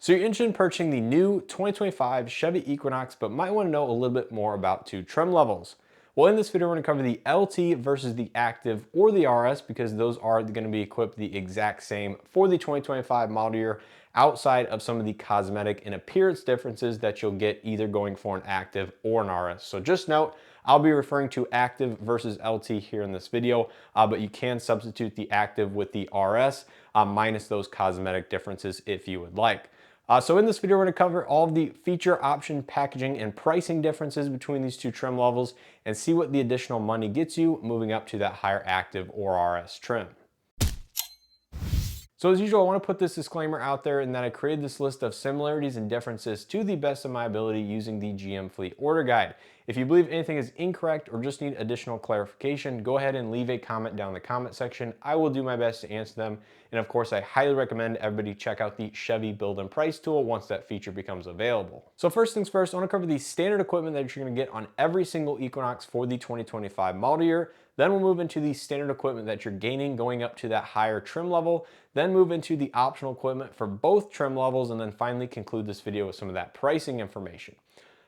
So you're interested in purchasing the new 2025 Chevy Equinox, but might want to know a little bit more about two trim levels. Well, in this video, we're going to cover the LT versus the Active or the RS because those are going to be equipped the exact same for the 2025 model year outside of some of the cosmetic and appearance differences that you'll get either going for an Active or an RS. So just note, I'll be referring to Active versus LT here in this video, but you can substitute the Active with the RS minus those cosmetic differences if you would like. So in this video, we're going to cover all of the feature, option, packaging, and pricing differences between these two trim levels and see what the additional money gets you moving up to that higher Active or RS trim. So as usual, I want to put this disclaimer out there in that I created this list of similarities and differences to the best of my ability using the GM Fleet Order Guide. If you believe anything is incorrect or just need additional clarification, go ahead and leave a comment down in the comment section. I will do my best to answer them. And of course, I highly recommend everybody check out the Chevy Build and Price tool once that feature becomes available. So first things first, I want to cover the standard equipment that you're going to get on every single Equinox for the 2025 model year. Then we'll move into the standard equipment that you're gaining going up to that higher trim level, then move into the optional equipment for both trim levels, and then finally conclude this video with some of that pricing information.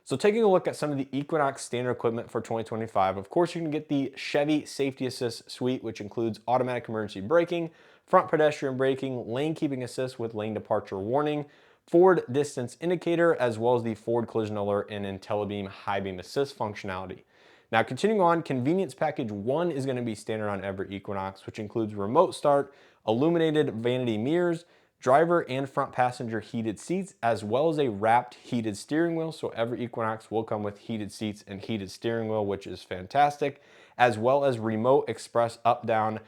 So taking a look at some of the Equinox standard equipment for 2025, of course, you're going to get the Chevy Safety Assist Suite, which includes automatic emergency braking, front pedestrian braking, lane keeping assist with lane departure warning, forward distance indicator, as well as the forward collision alert and IntelliBeam high beam assist functionality. Now continuing on, convenience package 1 is going to be standard on every Equinox, which includes remote start, illuminated vanity mirrors, driver and front passenger heated seats, as well as a wrapped heated steering wheel. So every Equinox will come with heated seats and heated steering wheel, which is fantastic, as well as remote express up down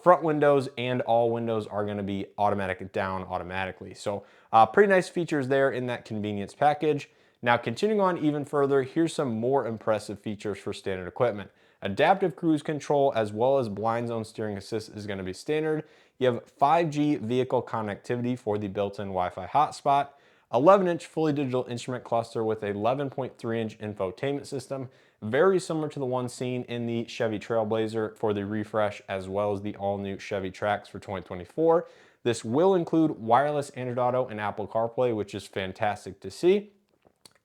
front windows, and all windows are going to be automatic down automatically. So pretty nice features there in that convenience package. Now continuing on even further, here's some more impressive features for standard equipment. Adaptive cruise control as well as blind zone steering assist is going to be standard. You have 5G vehicle connectivity for the built-in Wi-Fi hotspot, 11-inch fully digital instrument cluster with a 11.3-inch infotainment system, very similar to the one seen in the Chevy Trailblazer for the refresh as well as the all-new Chevy Trax for 2024. This will include wireless Android Auto and Apple CarPlay, which is fantastic to see.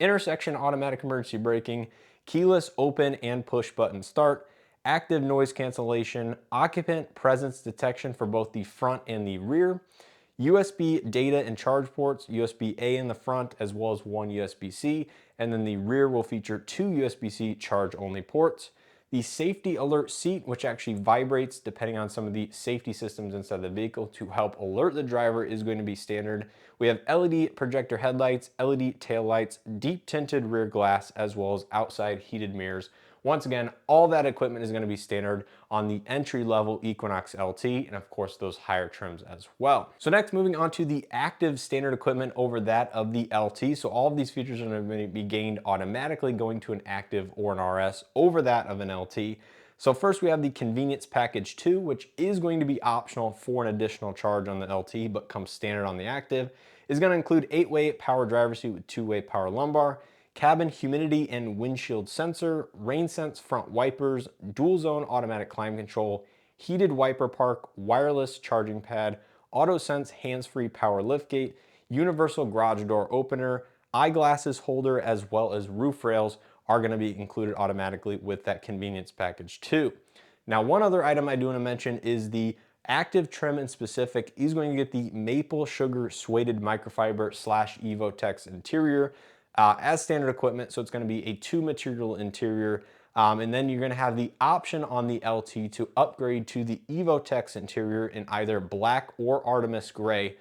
Intersection automatic emergency braking, keyless open and push button start, active noise cancellation, occupant presence detection for both the front and the rear, USB data and charge ports, USB-A in the front as well as one USB-C, and then the rear will feature two USB-C charge-only ports. The safety alert seat, which actually vibrates depending on some of the safety systems inside the vehicle to help alert the driver, is going to be standard. We have LED projector headlights, LED taillights, deep tinted rear glass, as well as outside heated mirrors. Once again, all that equipment is going to be standard on the entry-level Equinox LT, and of course those higher trims as well. So next, moving on to the Active standard equipment over that of the LT. So all of these features are going to be gained automatically going to an Active or an RS over that of an LT. So first we have the Convenience Package 2, which is going to be optional for an additional charge on the LT, but comes standard on the Active. It's going to include 8-way power driver seat with 2-way power lumbar, cabin humidity and windshield sensor, rain sense front wipers, dual zone automatic climate control, heated wiper park, wireless charging pad, auto sense hands-free power liftgate, universal garage door opener, eyeglasses holder, as well as roof rails are going to be included automatically with that Convenience Package 2. Now, one other item I do want to mention is the Active trim in specific is going to get the maple sugar suede microfiber / Evotex interior as standard equipment. So it's going to be a 2-material interior. And then you're going to have the option on the LT to upgrade to the Evotex interior in either black or Artemis gray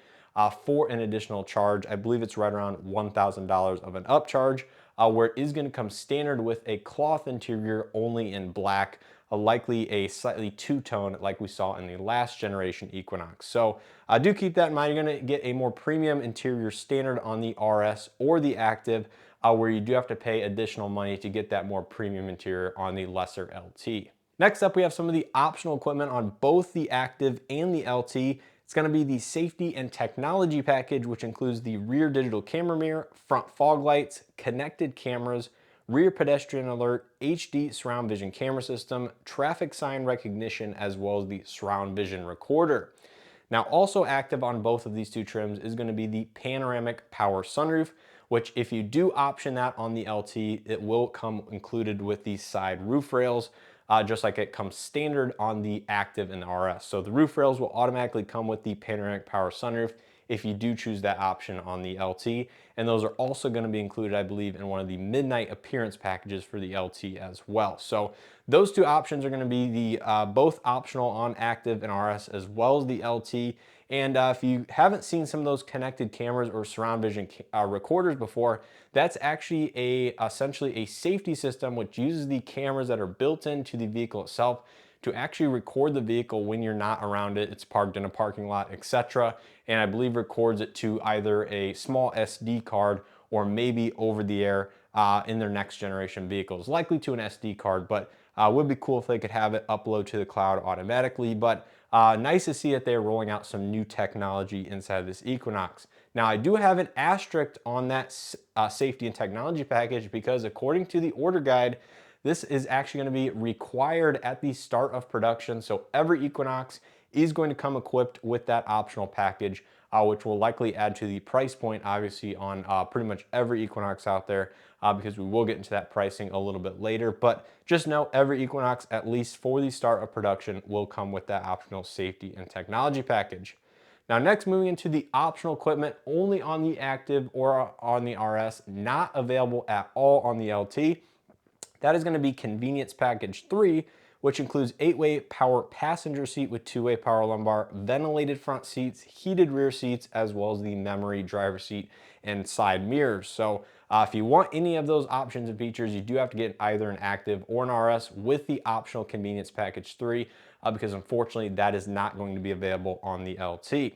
for an additional charge. I believe it's right around $1,000 of an upcharge, where it is going to come standard with a cloth interior only in black, likely a slightly two-tone like we saw in the last generation Equinox. So do keep that in mind. You're going to get a more premium interior standard on the RS or the Active, where you do have to pay additional money to get that more premium interior on the lesser LT. Next up, we have some of the optional equipment on both the Active and the LT. It's going to be the Safety and Technology Package, which includes the rear digital camera mirror, front fog lights, connected cameras, rear pedestrian alert, HD surround vision camera system, traffic sign recognition, as well as the surround vision recorder. Now, also active on both of these two trims is going to be the panoramic power sunroof, which if you do option that on the LT, it will come included with the side roof rails, just like it comes standard on the Active and RS. So the roof rails will automatically come with the panoramic power sunroof if you do choose that option on the LT. And those are also going to be included, I believe, in one of the midnight appearance packages for the LT as well. So those two options are going to be the both optional on Active and RS as well as the LT. And if you haven't seen some of those connected cameras or surround vision recorders before, that's actually essentially a safety system which uses the cameras that are built into the vehicle itself to actually record the vehicle when you're not around it, it's parked in a parking lot, etc. And I believe records it to either a small SD card or maybe over the air in their next generation vehicles, likely to an SD card, but would be cool if they could have it upload to the cloud automatically. But nice to see that they're rolling out some new technology inside this Equinox. Now, I do have an asterisk on that safety and technology package because according to the order guide, this is actually going to be required at the start of production. So every Equinox is going to come equipped with that optional package, which will likely add to the price point, obviously, on pretty much every Equinox out there, because we will get into that pricing a little bit later. But just know every Equinox, at least for the start of production, will come with that optional safety and technology package. Now, next, moving into the optional equipment only on the Active or on the RS, not available at all on the LT. That is going to be Convenience Package 3, which includes 8-way power passenger seat with 2-way power lumbar, ventilated front seats, heated rear seats, as well as the memory driver seat and side mirrors. So if you want any of those options and features, you do have to get either an Active or an RS with the optional Convenience Package 3, because unfortunately that is not going to be available on the LT.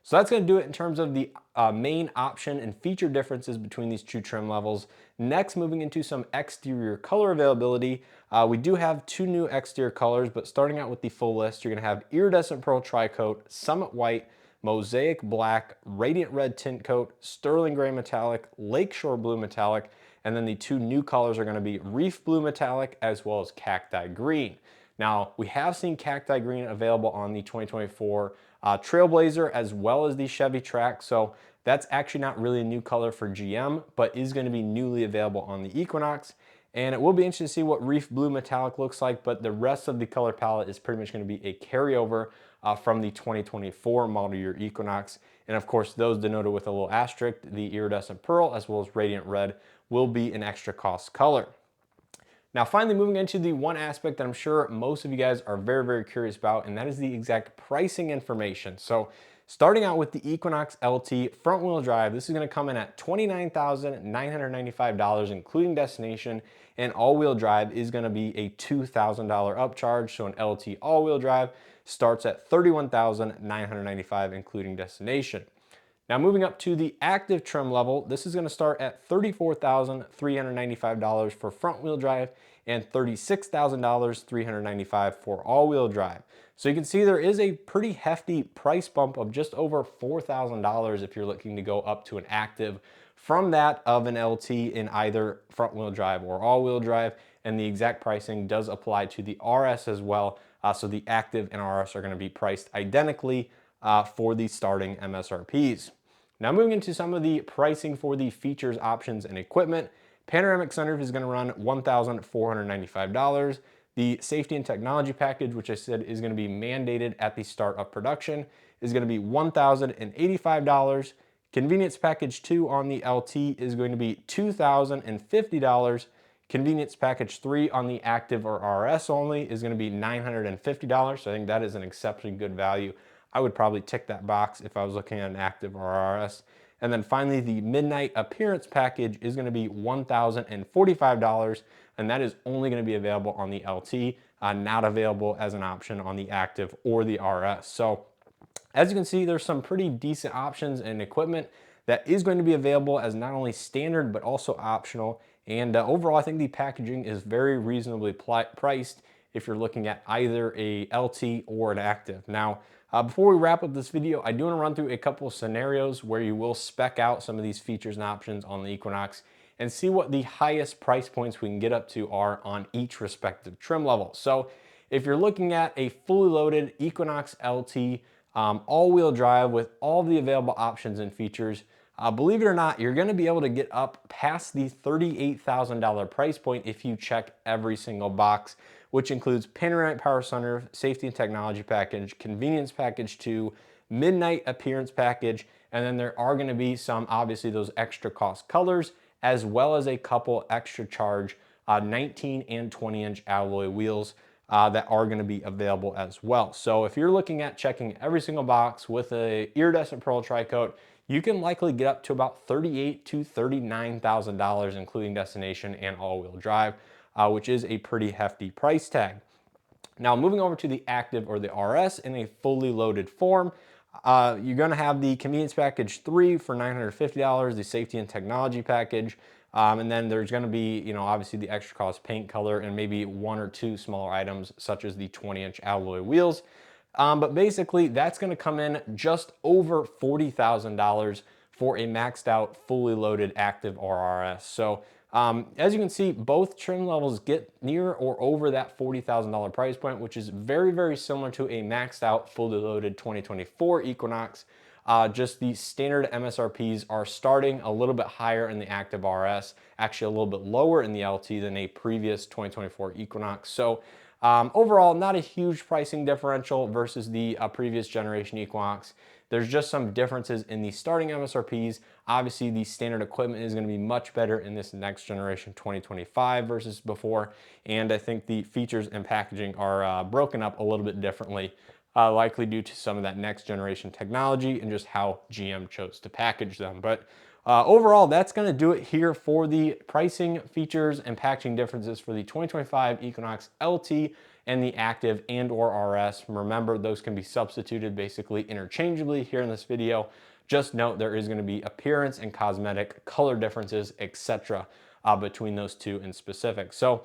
So that's going to do it in terms of the main option and feature differences between these two trim levels. Next, moving into some exterior color availability, we do have two new exterior colors, but starting out with the full list, you're going to have iridescent pearl tri-coat, summit white, mosaic black, radiant red tint coat, sterling gray metallic, lakeshore blue metallic, and then the two new colors are going to be reef blue metallic as well as cacti green. Now, we have seen cacti green available on the 2024 Trailblazer as well as the Chevy Trax, so that's actually not really a new color for GM, but is going to be newly available on the Equinox. And it will be interesting to see what reef blue metallic looks like, but the rest of the color palette is pretty much going to be a carryover from the 2024 model year Equinox. And of course, those denoted with a little asterisk, the iridescent pearl as well as radiant red, will be an extra cost color. Now, finally, moving into the one aspect that I'm sure most of you guys are very, very curious about, and that is the exact pricing information. So starting out with the Equinox LT front wheel drive, this is going to come in at $29,995, including destination, and all-wheel drive is going to be a $2,000 upcharge. So an LT all-wheel drive starts at $31,995, including destination. Now, moving up to the Active trim level, this is going to start at $34,395 for front wheel drive and $36,395 for all-wheel drive. So you can see there is a pretty hefty price bump of just over $4,000 if you're looking to go up to an Active from that of an LT in either front wheel drive or all-wheel drive, and the exact pricing does apply to the RS as well. So the Active and RS are going to be priced identically for the starting MSRPs. Now, moving into some of the pricing for the features, options, and equipment, panoramic sunroof is going to run $1,495. The safety and technology package, which I said is going to be mandated at the start of production, is going to be $1,085. Convenience package 2 on the LT is going to be $2,050. Convenience package 3 on the Active or RS only is going to be $950. So I think that is an exceptionally good value. I would probably tick that box if I was looking at an Active or RS. And then finally, the midnight appearance package is going to be $1,045, and that is only going to be available on the LT, not available as an option on the Active or the RS. So as you can see, there's some pretty decent options and equipment that is going to be available as not only standard but also optional. And overall, I think the packaging is very reasonably priced if you're looking at either a LT or an Active. Now, before we wrap up this video, I do want to run through a couple of scenarios where you will spec out some of these features and options on the Equinox and see what the highest price points we can get up to are on each respective trim level. So if you're looking at a fully loaded Equinox LT all-wheel drive with all the available options and features. Believe it or not, you're gonna be able to get up past the $38,000 price point if you check every single box, which includes panoramic power sunroof, safety and technology package, convenience package 2, midnight appearance package, and then there are gonna be some, obviously, those extra cost colors, as well as a couple extra charge 19 and 20-inch alloy wheels that are going to be available as well. So if you're looking at checking every single box with a iridescent pearl tri-coat, you can likely get up to about $38,000 to $39,000, including destination and all-wheel drive, which is a pretty hefty price tag. Now, moving over to the Active or the RS in a fully loaded form, you're going to have the convenience package 3 for $950, the safety and technology package, and then there's going to be, obviously the extra cost paint color and maybe 1 or 2 smaller items such as the 20-inch alloy wheels. But basically, that's going to come in just over $40,000 for a maxed out, fully loaded Active or RS. So as you can see, both trim levels get near or over that $40,000 price point, which is very, very similar to a maxed out, fully loaded 2024 Equinox. Just the standard MSRPs are starting a little bit higher in the Active RS, actually a little bit lower in the LT than a previous 2024 Equinox. So overall, not a huge pricing differential versus the previous generation Equinox. There's just some differences in the starting MSRPs. Obviously, the standard equipment is going to be much better in this next generation 2025 versus before. And I think the features and packaging are broken up a little bit differently, likely due to some of that next generation technology and just how GM chose to package them. But overall, that's going to do it here for the pricing, features, and packaging differences for the 2025 Equinox LT and the Active and or RS. Remember, those can be substituted basically interchangeably here in this video. Just note there is going to be appearance and cosmetic color differences, etc. Between those two in specific. So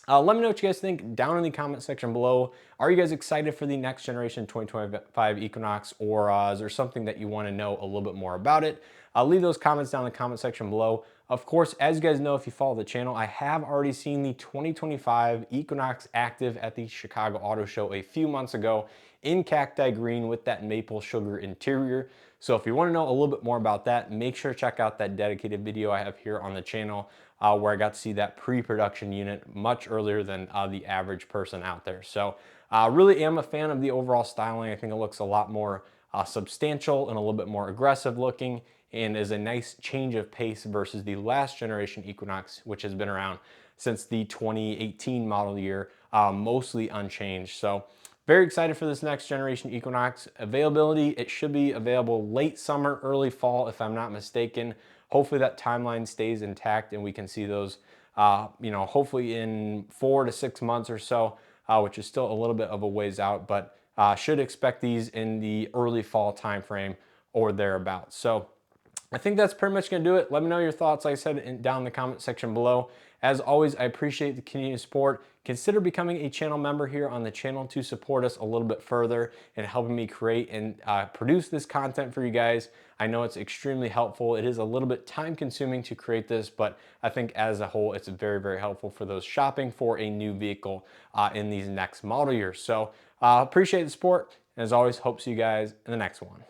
let me know what you guys think down in the comment section below. Are you guys excited for the next generation 2025 Equinox, or is there something that you want to know a little bit more about it? Leave those comments down in the comment section below. Of course, as you guys know, if you follow the channel, I have already seen the 2025 Equinox Active at the Chicago Auto Show a few months ago in cacti green with that maple sugar interior. So if you want to know a little bit more about that, make sure to check out that dedicated video I have here on the channel where I got to see that pre-production unit much earlier than the average person out there. So really am a fan of the overall styling. I think it looks a lot more substantial and a little bit more aggressive looking, and is a nice change of pace versus the last generation Equinox, which has been around since the 2018 model year, mostly unchanged. So very excited for this next generation Equinox. Availability, it should be available late summer, early fall, if I'm not mistaken. Hopefully that timeline stays intact and we can see those, hopefully in 4 to 6 months or so, which is still a little bit of a ways out, but should expect these in the early fall timeframe or thereabouts. So I think that's pretty much going to do it. Let me know your thoughts, like I said, down in the comment section below. As always, I appreciate the continued support. Consider becoming a channel member here on the channel to support us a little bit further and helping me create and produce this content for you guys. I know it's extremely helpful. It is a little bit time consuming to create this, but I think as a whole, it's very, very helpful for those shopping for a new vehicle in these next model years. So appreciate the support. And as always, hope to see you guys in the next one.